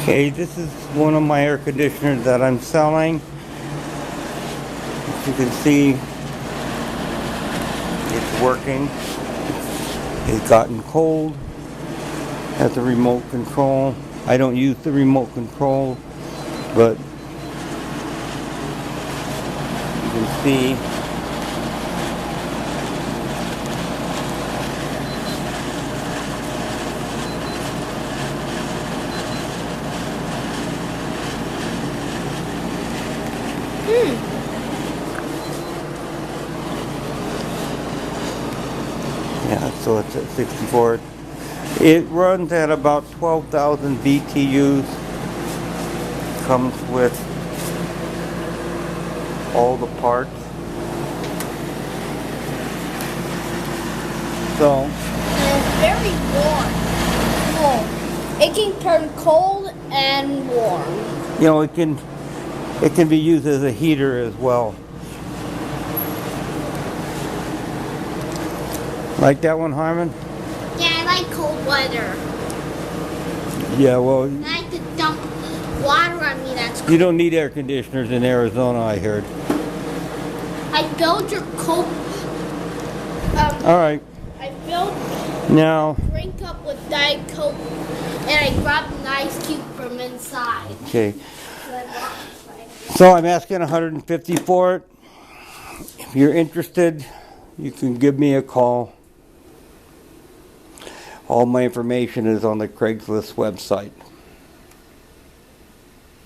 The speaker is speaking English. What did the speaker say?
Okay, this is one of my air conditioners that I'm selling. As you can see, it's working. It's gotten cold. Has a remote control. I don't use the remote control, but you can see yeah, so it's at 64. It runs at about 12,000 BTUs. Comes with all the parts. So, and it's very warm. It can turn cold and warm. you know, it can be used as a heater as well. Like that one, Harmon? Yeah, I like cold weather. Yeah, well, I like to dump water on me that's cold. you don't need air conditioners in Arizona, I heard. I build your cold. All right. I build Now, drink up with Diet Coke, and I grab an ice cube from inside. okay. So I'm asking 150 for it. If you're interested, you can give me a call. All my information is on the Craigslist website.